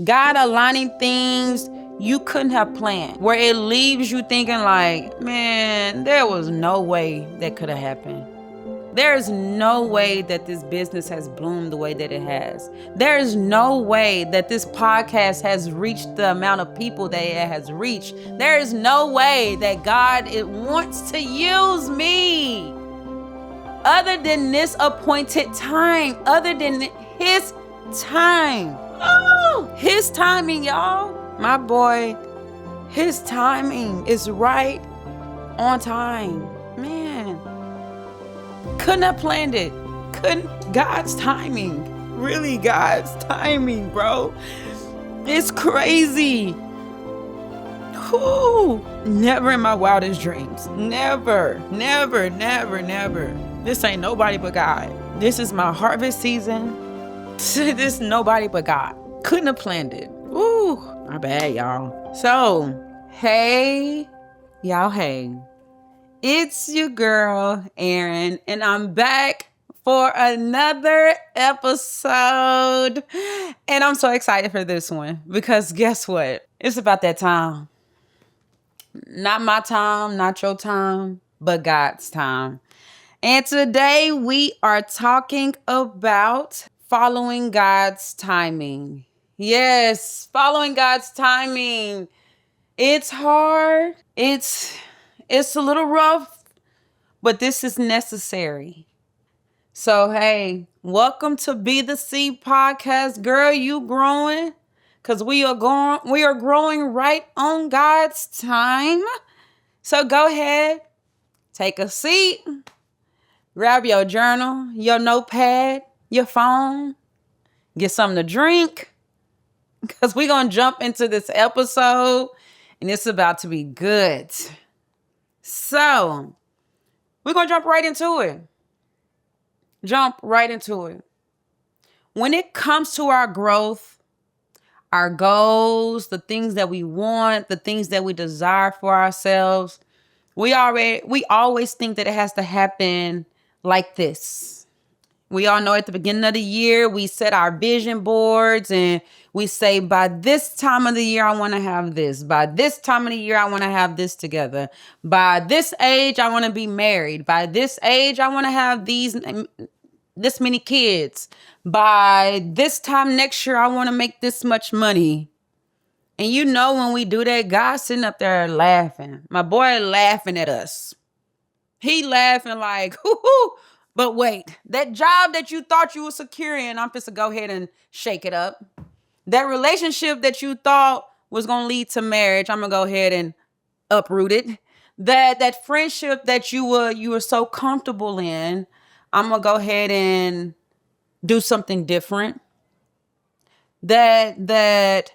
God aligning things you couldn't have planned, where it leaves you thinking like, man, there was no way that could have happened. There is no way that this business has bloomed the way that it has. There is no way that this podcast has reached the amount of people that it has reached. There is no way that God wants to use me other than this appointed time, other than his time. Oh, his timing, y'all. My boy, his timing is right on time. Man. Couldn't have planned it. God's timing. Really, God's timing, bro. It's crazy. Whew. Never in my wildest dreams. Never. This ain't nobody but God. This is my harvest season. This nobody but God. Couldn't have planned it. Ooh, my bad, y'all. So, hey. It's your girl, Erin, and I'm back for another episode. And I'm so excited for this one because guess what? It's about that time. Not my time, not your time, but God's time. And today we are talking about following God's timing. Yes, following God's timing. It's hard. It's a little rough, but this is necessary. So, hey, welcome to Be the Seed podcast. Girl, you growing? Because we are growing right on God's time. So go ahead, take a seat, grab your journal, your notepad, your phone, get something to drink. Because we're going to jump into this episode, and it's about to be good. So, we're going to jump right into it. When it comes to our growth, our goals, the things that we want, the things that we desire for ourselves, we always think that it has to happen like this. We all know at the beginning of the year, we set our vision boards and we say, by this time of the year, I want to have this. By this time of the year, I want to have this together. By this age, I want to be married. By this age, I want to have this many kids. By this time next year, I want to make this much money. And you know, when we do that, God's sitting up there laughing. My boy laughing at us. He laughing like, hoo-hoo. But wait, that job that you thought you were secure in, I'm just to go ahead and shake it up. That relationship that you thought was going to lead to marriage, I'm going to go ahead and uproot it. That friendship that you were so comfortable in, I'm going to go ahead and do something different. That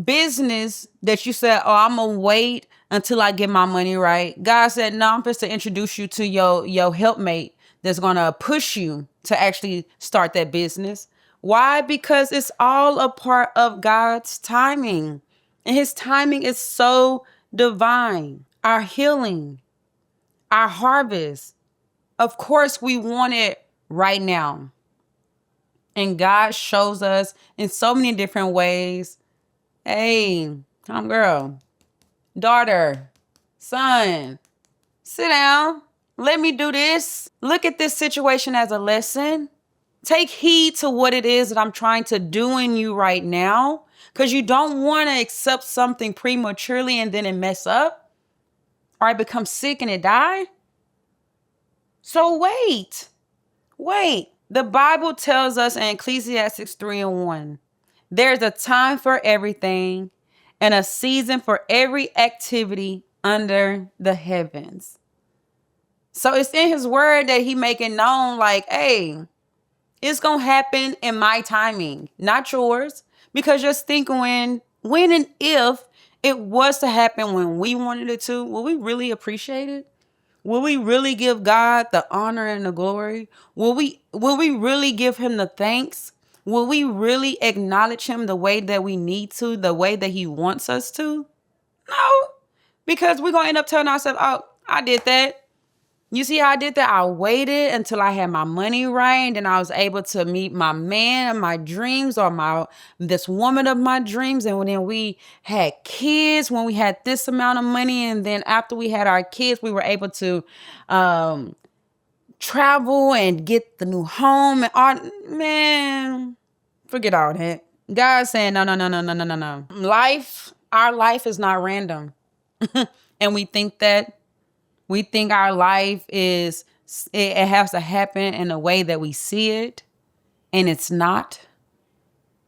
business that you said, oh, I'm going to wait until I get my money right. God said, no, I'm just to introduce you to your helpmate that's going to push you to actually start that business. Why? Because it's all a part of God's timing. And his timing is so divine. Our healing, our harvest. Of course, we want it right now. And God shows us in so many different ways. Hey, girl, daughter, son, sit down. Let me do this. Look at this situation as a lesson. Take heed to what it is that I'm trying to do in you right now, because you don't want to accept something prematurely and then it mess up or I become sick and it die. So wait. The Bible tells us in Ecclesiastes 3:1, there's a time for everything and a season for every activity under the heavens. So it's in his word that he make it known like, hey, it's going to happen in my timing, not yours. Because just think when and if it was to happen when we wanted it to, will we really appreciate it? Will we really give God the honor and the glory? Will we really give him the thanks? Will we really acknowledge him the way that we need to, the way that he wants us to? No, because we're going to end up telling ourselves, oh, I did that. You see how I did that? I waited until I had my money right, and then I was able to meet my man of my dreams, or this woman of my dreams. And then we had kids when we had this amount of money, and then after we had our kids, we were able to travel and get the new home. And man, forget all that. God's saying no, no, no, no, no, no, no, no. Our life is not random, and we think that. We think our life it has to happen in a way that we see it, and it's not.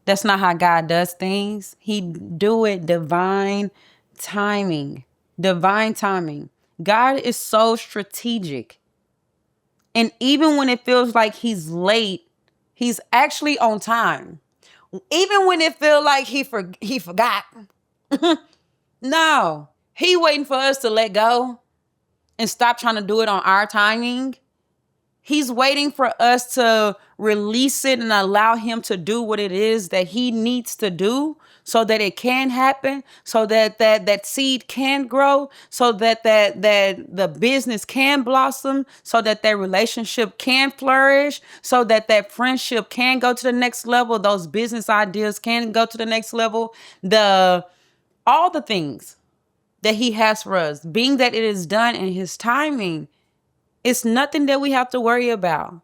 That's not how God does things. He do it divine timing. Divine timing. God is so strategic. And even when it feels like he's late, he's actually on time. Even when it feels like he forgot. No, he waiting for us to let go and stop trying to do it on our timing. He's waiting for us to release it and allow him to do what it is that he needs to do so that it can happen, so that seed can grow, so that the business can blossom, so that relationship can flourish, so that friendship can go to the next level, those business ideas can go to the next level, all the things that he has for us, being that it is done in his timing, it's nothing that we have to worry about.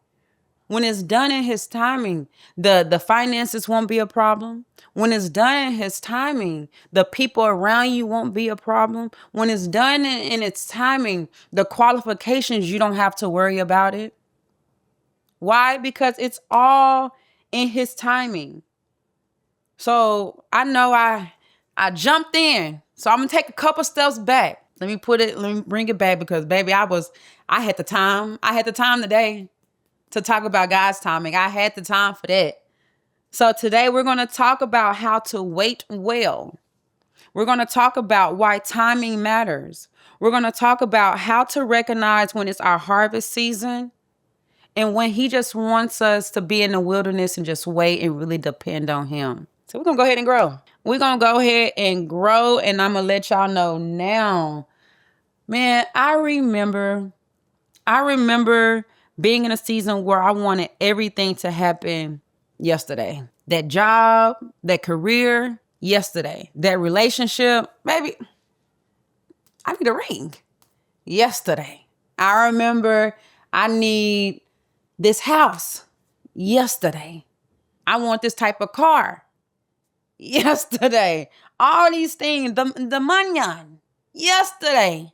When it's done in his timing, the finances won't be a problem. When it's done in his timing, the people around you won't be a problem. When it's done in its timing, the qualifications, you don't have to worry about it. Why? Because it's all in his timing. So I know I jumped in. So I'm gonna take a couple steps back. Let me bring it back, because baby, I had the time. I had the time today to talk about God's timing. I had the time for that. So today we're gonna talk about how to wait well. We're gonna talk about why timing matters. We're gonna talk about how to recognize when it's our harvest season and when he just wants us to be in the wilderness and just wait and really depend on him. So we're gonna go ahead and grow. We're going to go ahead and grow, and I'm going to let y'all know now. Man, I remember being in a season where I wanted everything to happen yesterday. That job, that career, yesterday. That relationship, baby, I need a ring. Yesterday. I remember I need this house. Yesterday. I want this type of car. Yesterday. All these things, the money yesterday.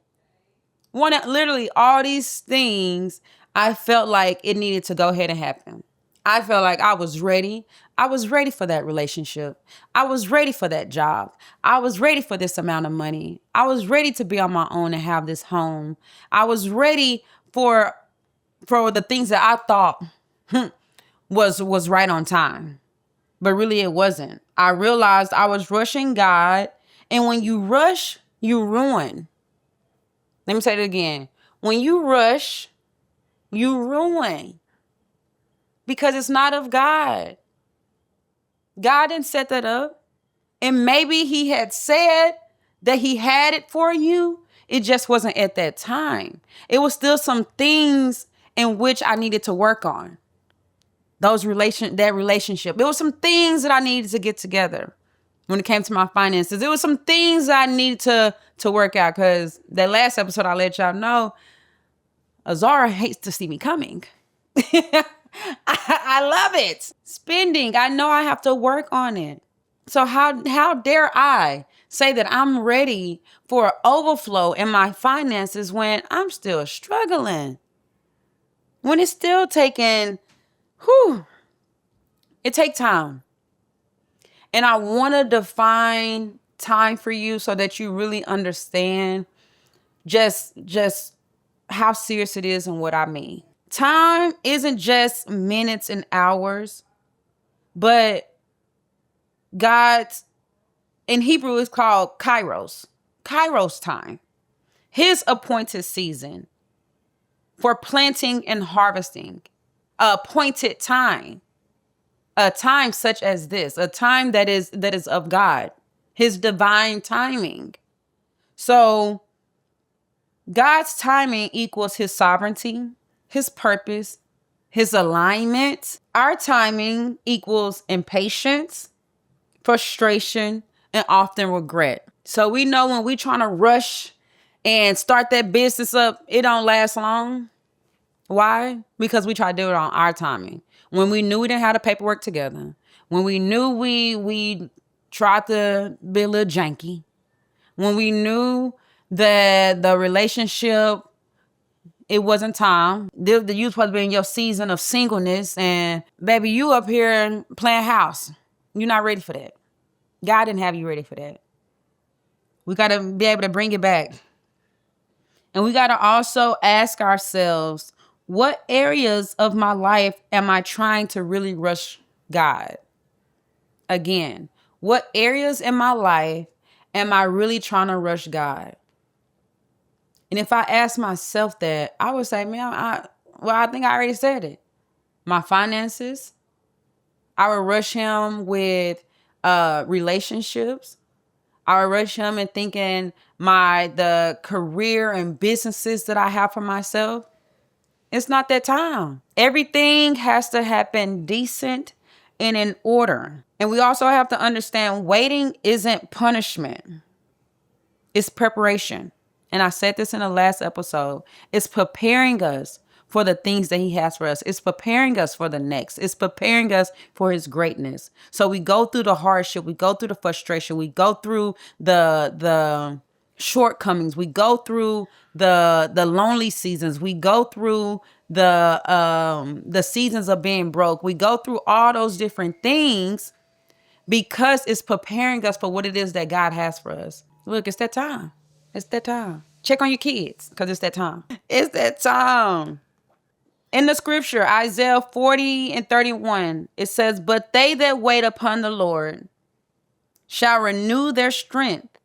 Literally all these things, I felt like it needed to go ahead and happen. I felt like I was ready. I was ready for that relationship. I was ready for that job. I was ready for this amount of money. I was ready to be on my own and have this home. I was ready for the things that I thought was right on time. But really it wasn't. I realized I was rushing God. And when you rush, you ruin. Let me say it again. When you rush, you ruin. Because it's not of God. God didn't set that up. And maybe he had said that he had it for you. It just wasn't at that time. It was still some things in which I needed to work on. That relationship. There was some things that I needed to get together when it came to my finances. There was some things I needed to work out, because that last episode I let y'all know, Azara hates to see me coming. I love it. Spending, I know I have to work on it. So how dare I say that I'm ready for overflow in my finances when I'm still struggling? When it's still taking, it takes time. And I want to define time for you so that you really understand just how serious it is and what I mean. Time isn't just minutes and hours, but God's, in Hebrew, is called Kairos. Kairos time. His appointed season for planting and harvesting. Appointed time. A time such as this. A time that is of God. His divine timing. So God's timing equals his sovereignty, his purpose, his alignment. Our timing equals impatience, frustration, and often regret. So we know when we trying to rush and start that business up, it don't last long. Why? Because we try to do it on our timing. When we knew we didn't have the paperwork together, when we knew we tried to be a little janky, when we knew that the relationship, it wasn't time. You supposed to be in your season of singleness, and baby, you up here playing house. You're not ready for that. God didn't have you ready for that. We got to be able to bring it back. And we got to also ask ourselves, what areas of my life am I trying to really rush God? Again, what areas in my life am I really trying to rush God? And if I ask myself that, I would say, man, I think I already said it. My finances, I would rush him with relationships. I would rush him in thinking the career and businesses that I have for myself. It's not that time. Everything has to happen decent and in order. And we also have to understand waiting isn't punishment. It's preparation. And I said this in the last episode. It's preparing us for the things that he has for us. It's preparing us for the next. It's preparing us for his greatness. So we go through the hardship. We go through the frustration. We go through the shortcomings. We go through the lonely seasons. We go through the seasons of being broke. We go through all those different things because it's preparing us for what it is that God has for us. Look, it's that time. It's that time. Check on your kids because it's that time. It's that time. In the scripture, Isaiah 40:31, it says, "But they that wait upon the Lord shall renew their strength.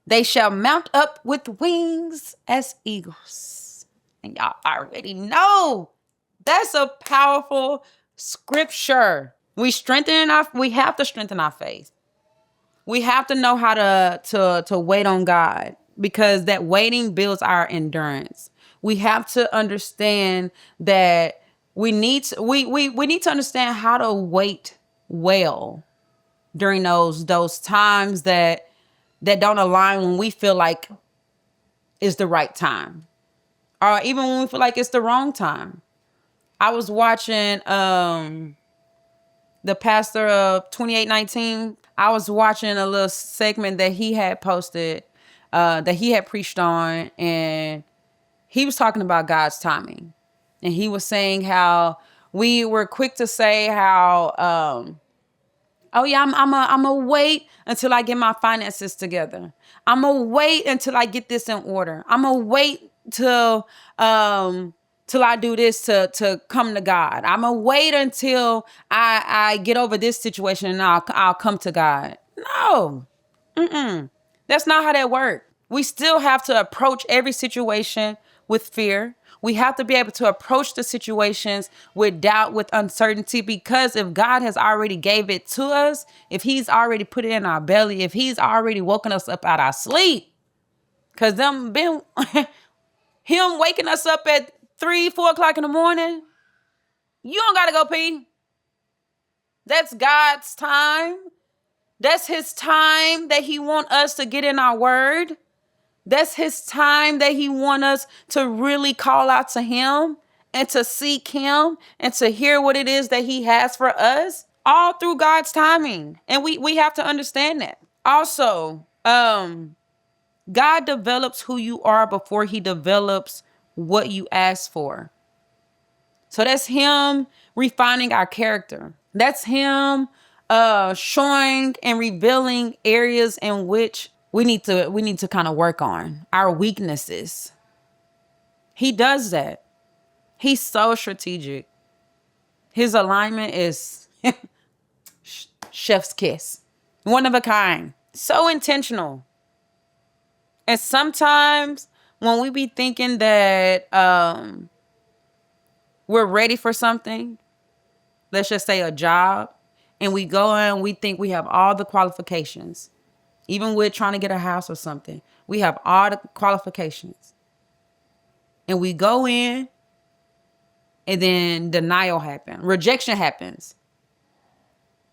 They shall mount up with wings as eagles." And y'all already know that's a powerful scripture. We have to strengthen our faith. We have to know how to wait on God, because that waiting builds our endurance. We have to understand that we need to understand how to wait well during those times that don't align when we feel like it's the right time, or even when we feel like it's the wrong time. I was watching the pastor of 2819. I was watching a little segment that he had posted, that he had preached on, and he was talking about God's timing. And he was saying how we were quick to say how, oh yeah, I'm a wait until I get my finances together. I'm a wait until I get this in order. I'm a wait till I do this to come to God. I'm gonna wait until I get over this situation and I'll come to God. No, that's not how that works. We still have to approach every situation with fear. We have to be able to approach the situations with doubt, with uncertainty, because if God has already gave it to us, if he's already put it in our belly, if he's already woken us up out our sleep, because him waking us up at 3-4 o'clock in the morning, you don't gotta go pee. That's God's time. That's his time that he want us to get in our word. That's his time that he want us to really call out to him and to seek him and to hear what it is that he has for us, all through God's timing. And we have to understand that. Also, God develops who you are before he develops what you ask for. So that's him refining our character. That's him showing and revealing areas in which we need to kind of work on our weaknesses. He does that. He's so strategic. His alignment is chef's kiss. One of a kind. So intentional. And sometimes when we be thinking that we're ready for something, let's just say a job, and we go and we think we have all the qualifications. Even with trying to get a house or something, we have all the qualifications. And we go in, and then denial happens. Rejection happens.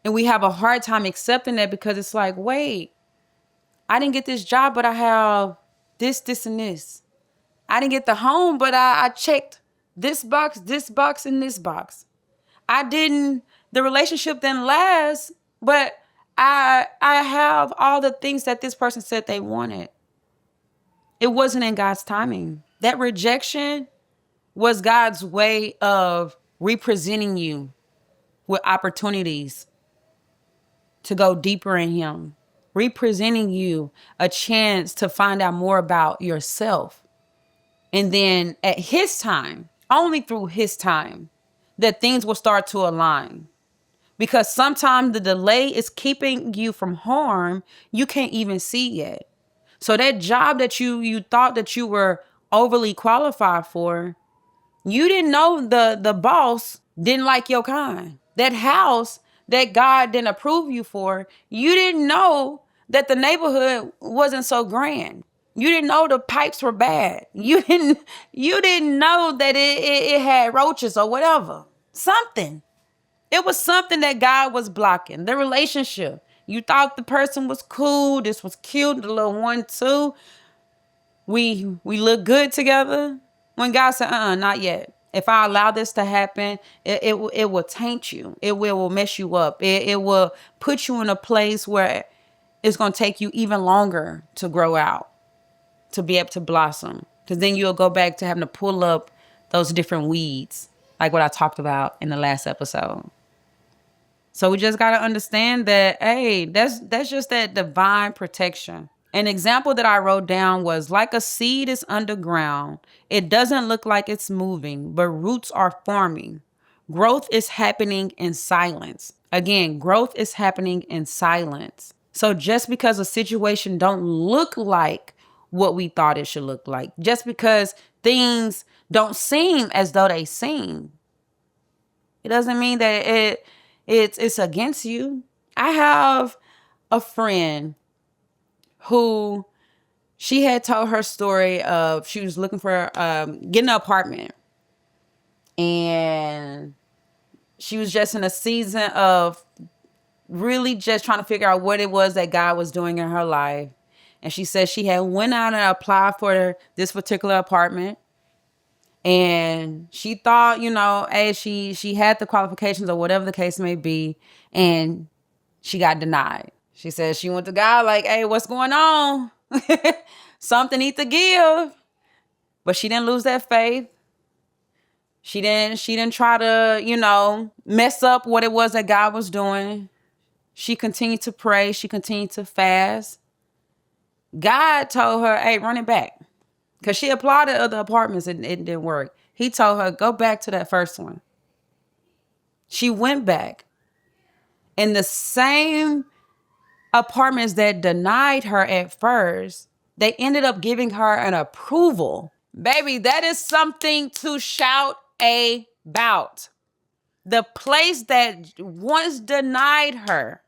And we have a hard time accepting that because it's like, wait, I didn't get this job, but I have this, and this. I didn't get the home, but I checked this box, and this box. The relationship didn't last, but I have all the things that this person said they wanted. It wasn't in God's timing. That rejection was God's way of representing you with opportunities to go deeper in Him, representing you a chance to find out more about yourself. And then at His time, only through His time, that things will start to align. Because sometimes the delay is keeping you from harm you can't even see yet. So that job that you thought that you were overly qualified for, you didn't know the boss didn't like your kind. That house that God didn't approve you for, you didn't know that the neighborhood wasn't so grand. You didn't know the pipes were bad. You didn't know that it had roaches or whatever. Something. It was something that God was blocking. The relationship. You thought the person was cool. This was cute. The little 1-2. We look good together. When God said, not yet. If I allow this to happen, it will taint you. It will mess you up. It will put you in a place where it's going to take you even longer to grow out, to be able to blossom. Because then you'll go back to having to pull up those different weeds, like what I talked about in the last episode. So we just got to understand that, hey, that's just that divine protection. An example that I wrote down was like a seed is underground. It doesn't look like it's moving, but roots are forming. Growth is happening in silence. Again, growth is happening in silence. So just because a situation don't look like what we thought it should look like, just because things don't seem as though they seem, it doesn't mean that it's against you. I have a friend who she had told her story of she was looking for getting an apartment, and she was just in a season of really just trying to figure out what it was that God was doing in her life. And she said she had went out and applied for this particular apartment. And she thought, hey, she had the qualifications or whatever the case may be. And she got denied. She said she went to God like, hey, what's going on? Something needs to give. But she didn't lose that faith. She didn't try to, mess up what it was that God was doing. She continued to pray. She continued to fast. God told her, hey, run it back. Because she applied at other apartments and it didn't work. He told her, go back to that first one. She went back. And the same apartments that denied her at first, they ended up giving her an approval. Baby, that is something to shout about. The place that once denied her,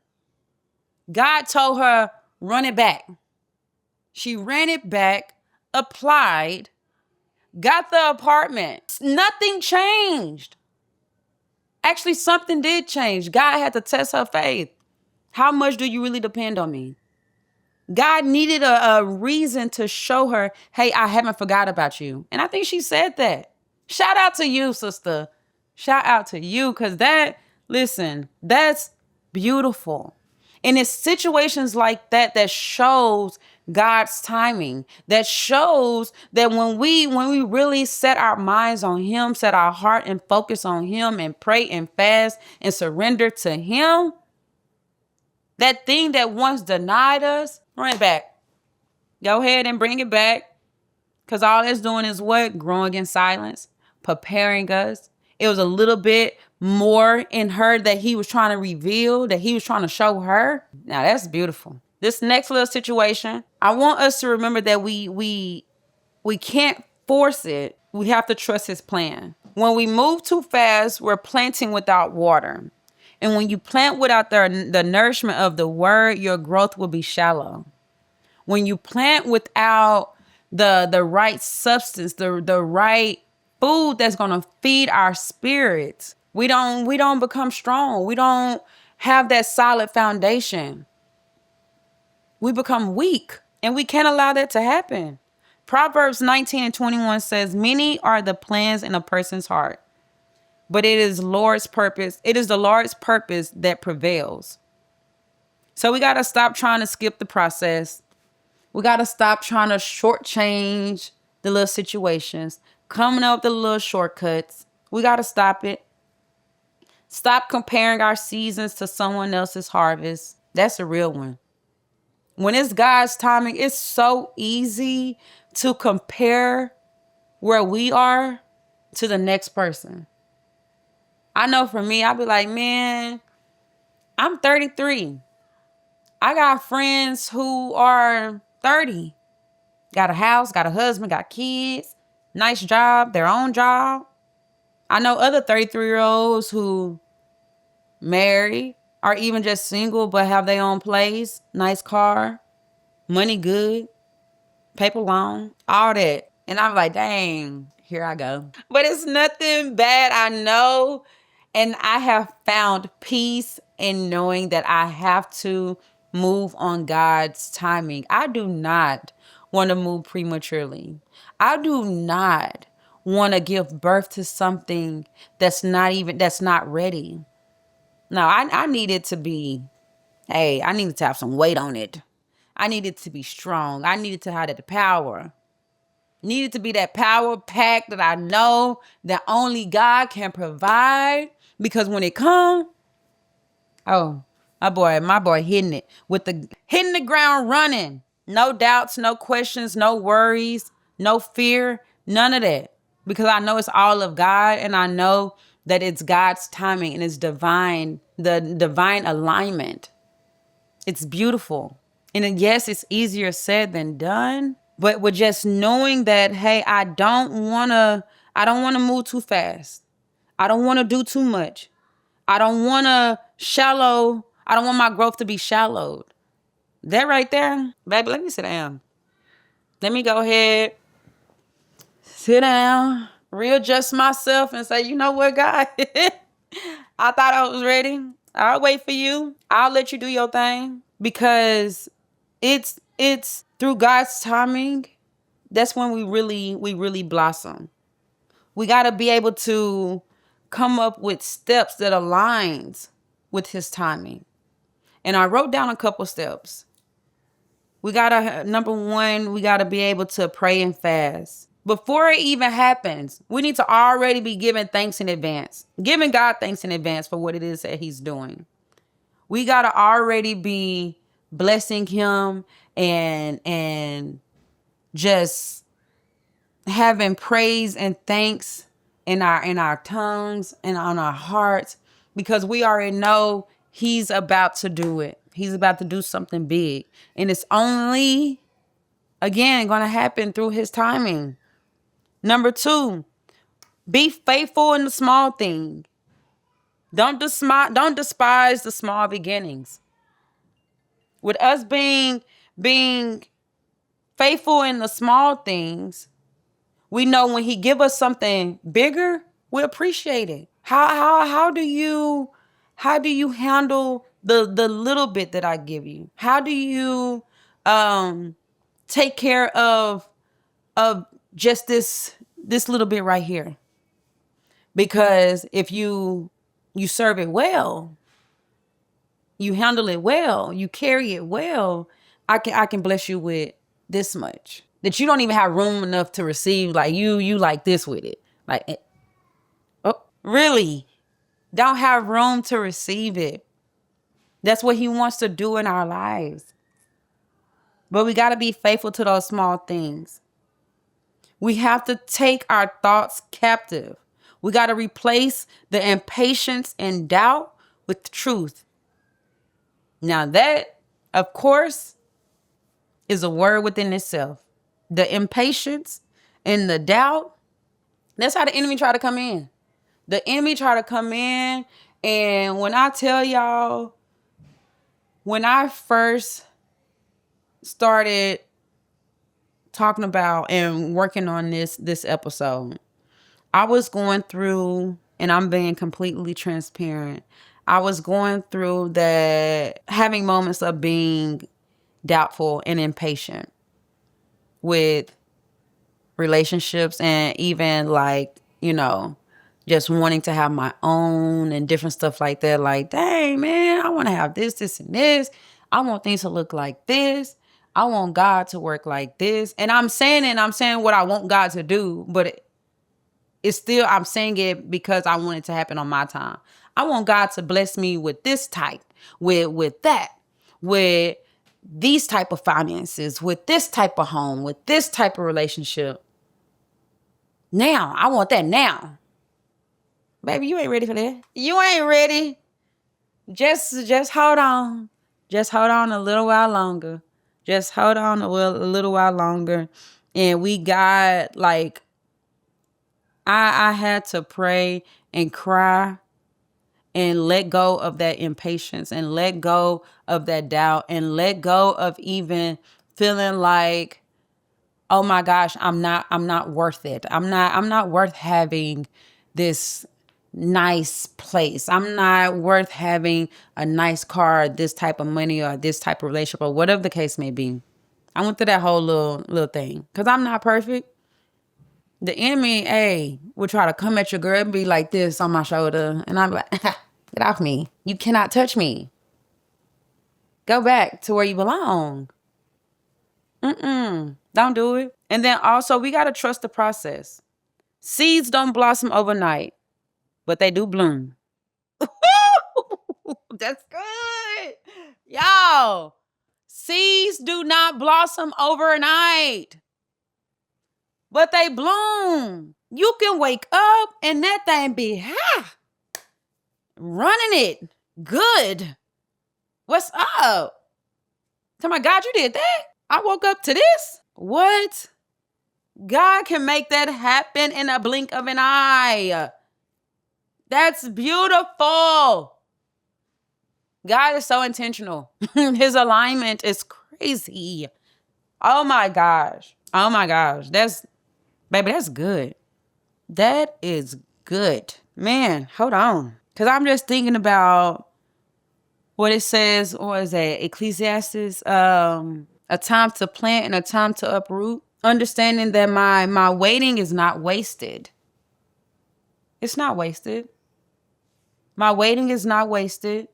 God told her, run it back. She ran it back, applied, got the apartment. Nothing changed. Actually, something did change. God had to test her faith. How much do you really depend on me? God needed a reason to show her, hey, I haven't forgot about you. And I think she said that. Shout out to you, sister. Shout out to you, because that's beautiful. And it's situations like that that shows God's timing, that shows that when we really set our minds on Him, set our heart and focus on Him and pray and fast and surrender to Him, that thing that once denied us, run it back. Go ahead and bring it back. Because all it's doing is what? Growing in silence, preparing us. It was a little bit more in her that He was trying to reveal, that He was trying to show her. Now that's beautiful. This next little situation, I want us to remember that we can't force it. We have to trust His plan. When we move too fast, we're planting without water. And when you plant without the nourishment of the word, your growth will be shallow. When you plant without the right substance, the right food that's gonna feed our spirits. We don't become strong. We don't have that solid foundation. We become weak, and we can't allow that to happen. Proverbs 19:21 says, "Many are the plans in a person's heart, but it is Lord's purpose. It is the Lord's purpose that prevails." So we got to stop trying to skip the process. We got to stop trying to shortchange the little situations, coming up with the little shortcuts. We got to stop it. Stop comparing our seasons to someone else's harvest. That's a real one. When it's God's timing, it's so easy to compare where we are to the next person. I know for me, I'll be like, man, I'm 33. I got friends who are 30. Got a house, got a husband, got kids, nice job, their own job. I know other 33-year-olds who marry or even just single but have their own place, nice car, money good, paper long, all that. And I'm like, dang, here I go. But it's nothing bad, I know. And I have found peace in knowing that I have to move on God's timing. I do not want to move prematurely. I do not want to give birth to something that's not ready. No, I need it to be, hey, I needed to have some weight on it. I needed to be strong. I needed to have that power. Needed to be that power pack that I know that only God can provide. Because when it comes, oh, my boy hitting the ground running. No doubts, no questions, no worries, no fear, none of that. Because I know it's all of God, and I know that it's God's timing and it's divine, the divine alignment. It's beautiful. And then, yes, it's easier said than done. But with just knowing that, hey, I don't wanna move too fast. I don't wanna do too much. I don't want my growth to be shallowed. That right there, baby, let me sit down. Let me go ahead, sit down, readjust myself and say, you know what, God? I thought I was ready. I'll wait for you. I'll let you do your thing. Because it's through God's timing, that's when we really blossom. We got to be able to come up with steps that aligns with his timing. And I wrote down a couple steps. Number one, we gotta be able to pray and fast. Before it even happens, we need to already be giving thanks in advance. Giving God thanks in advance for what it is that he's doing. We gotta already be blessing him and just having praise and thanks in our tongues and on our hearts, because we already know he's about to do it. He's about to do something big. And it's only, again, going to happen through his timing. Number two, be faithful in the small thing. Don't despise the small beginnings. With us being faithful in the small things, we know when he give us something bigger, we appreciate it. How do you handle the little bit that I give you? How do you take care of just this little bit right here? Because if you serve it well, you handle it well, you carry it well, I can bless you with this much that you don't even have room enough to receive. Like you like this with it. Like, oh, really? Don't have room to receive it. That's what he wants to do in our lives. But we got to be faithful to those small things. We have to take our thoughts captive. We got to replace the impatience and doubt with truth. Now that, of course, is a word within itself. The impatience and the doubt, that's how the enemy try to come in. The enemy try to come in, and when I tell y'all, when I first started talking about and working on this episode, I was going through, and I'm being completely transparent, I was going through that, having moments of being doubtful and impatient with relationships, and even like, just wanting to have my own and different stuff like that. Like, dang, man, I want to have this, and this. I want things to look like this. I want God to work like this. And I'm saying what I want God to do, but it's still, I'm saying it because I want it to happen on my time. I want God to bless me with this type, with that, with these type of finances, with this type of home, with this type of relationship. Now, I want that now. Baby, you ain't ready for that. You ain't ready. Just hold on. Just hold on a little while longer. Just hold on a little while longer. And we got, like, I had to pray and cry and let go of that impatience and let go of that doubt and let go of even feeling like, oh my gosh, I'm not worth it. I'm not worth having this nice place. I'm not worth having a nice car, this type of money, or this type of relationship, or whatever the case may be. I went through that whole little thing because I'm not perfect. The enemy, will try to come at your girl and be like this on my shoulder. And I'm like, get off me. You cannot touch me. Go back to where you belong. Don't do it. And then also, we got to trust the process. Seeds don't blossom overnight, but they do bloom. That's good. Y'all, seeds do not blossom overnight, but they bloom. You can wake up and that thing be running it good. What's up? Tell my God, you did that? I woke up to this? What? God can make that happen in a blink of an eye. That's beautiful. God is so intentional. His alignment is crazy. Oh my gosh. That's good. That is good. Man, hold on. Because I'm just thinking about what it says, what is that? Ecclesiastes, a time to plant and a time to uproot. Understanding that my waiting is not wasted. It's not wasted. My waiting is not wasted.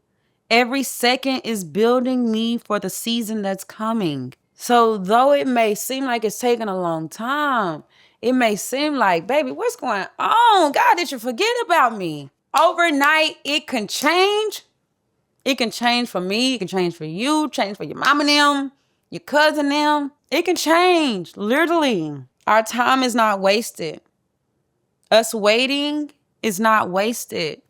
Every second is building me for the season that's coming. So though it may seem like it's taking a long time, it may seem like, baby, what's going on? God, did you forget about me? Overnight, it can change. It can change for me. It can change for you. Change for your mom and them, your cousin them. It can change, literally. Our time is not wasted. Us waiting is not wasted.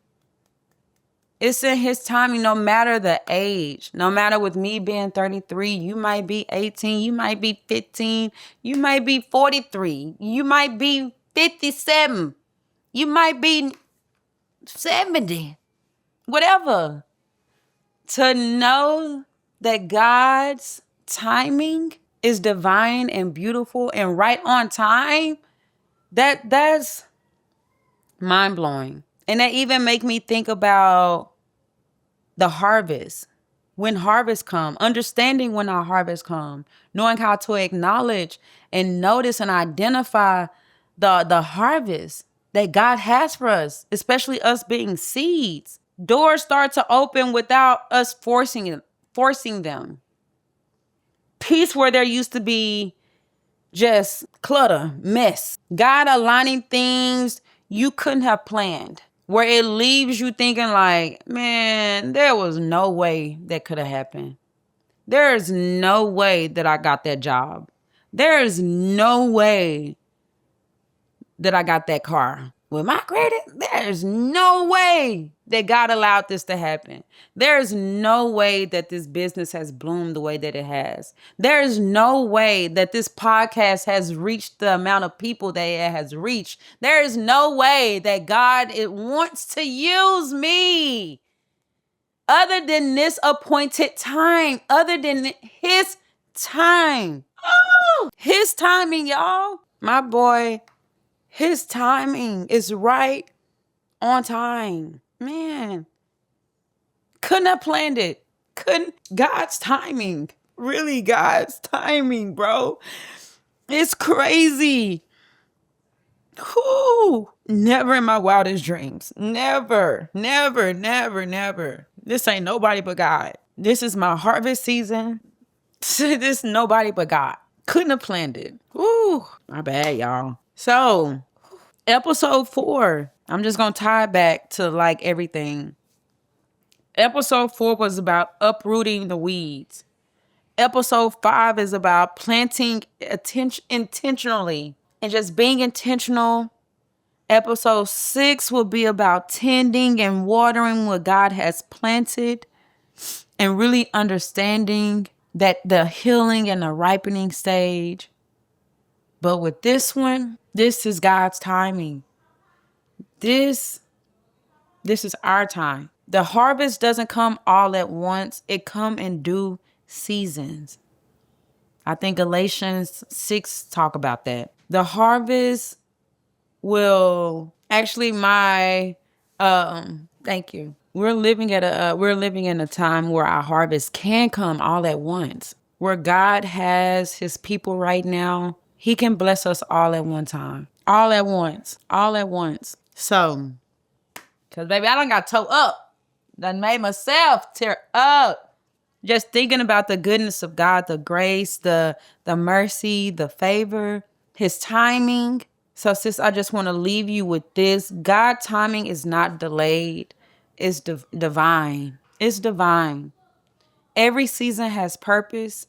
It's in his timing, no matter the age. No matter with me being 33, you might be 18, you might be 15, you might be 43, you might be 57, you might be 70, whatever. To know that God's timing is divine and beautiful and right on time, that's mind-blowing. And that even make me think about the harvest. When harvest come, understanding when our harvest come, knowing how to acknowledge and notice and identify the harvest that God has for us, especially us being seeds. Doors start to open without us forcing them. Peace where there used to be just clutter, mess. God aligning things you couldn't have planned. Where it leaves you thinking like, man, there was no way that could have happened. There is no way that I got that job. There is no way that I got that car. With my credit, there's no way that God allowed this to happen. There is no way that this business has bloomed the way that it has. There is no way that this podcast has reached the amount of people that it has reached. There is no way that God wants to use me other than this appointed time, other than his time. His timing, y'all. My boy, his timing is right on time. Man, couldn't have planned it. Couldn't. God's timing. Really, God's timing, bro. It's crazy. Whew. Never in my wildest dreams. Never, never, never, never. This ain't nobody but God. This is my harvest season. This nobody but God. Couldn't have planned it. Woo. My bad, y'all. So, episode 4. I'm just going to tie it back to like everything. Episode 4 was about uprooting the weeds. Episode 5 is about planting intentionally and just being intentional. Episode 6 will be about tending and watering what God has planted and really understanding that the healing and the ripening stage. But with this one, this is God's timing. This is our time. The harvest doesn't come all at once. It come in due seasons. I think Galatians 6 talk about that. The harvest will actually thank you. We're living in a time where our harvest can come all at once. Where God has his people right now, he can bless us all at one time. All at once. All at once. So, because baby, I done got toe up. Done made myself tear up. Just thinking about the goodness of God, the grace, the mercy, the favor, his timing. So sis, I just want to leave you with this. God's timing is not delayed. It's divine. It's divine. Every season has purpose.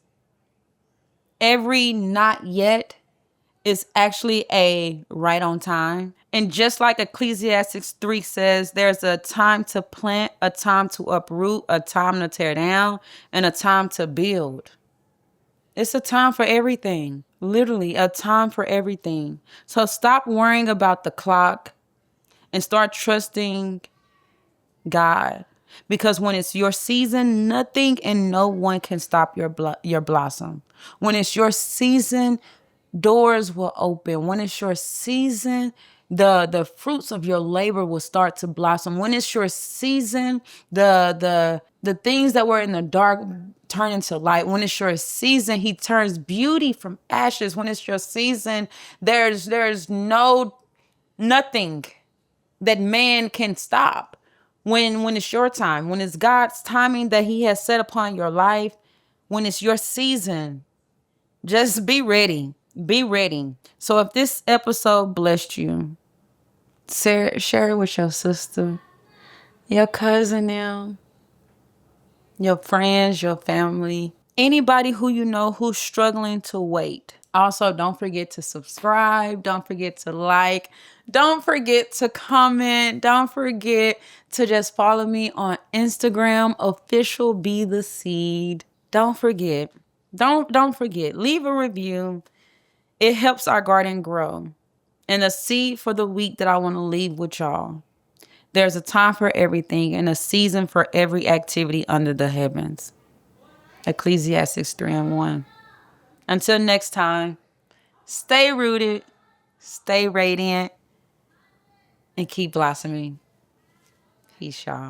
Every not yet is actually a right on time. And just like Ecclesiastes 3 says, there's a time to plant, a time to uproot, a time to tear down, and a time to build. It's a time for everything. Literally a time for everything. So stop worrying about the clock and start trusting God. Because when it's your season, nothing and no one can stop your blossom. When it's your season, doors will open. When it's your season, the fruits of your labor will start to blossom. When it's your season, the things that were in the dark turn into light. When it's your season, he turns beauty from ashes. When it's your season, there's nothing that man can stop. When it's your time, when it's God's timing that he has set upon your life, when it's your season, just be ready. Be ready. So if this episode blessed you, share it with your sister, your cousin now, your friends, your family, anybody who you know who's struggling to wait. Also, don't forget to subscribe. Don't forget to like. Don't forget to comment. Don't forget to just follow me on Instagram, official Be the Seed. Don't forget. Don't forget. Leave a review. It helps our garden grow. And a seed for the week that I want to leave with y'all. There's a time for everything and a season for every activity under the heavens. Ecclesiastes 3:1. Until next time, stay rooted, stay radiant, and keep blossoming. Peace, y'all.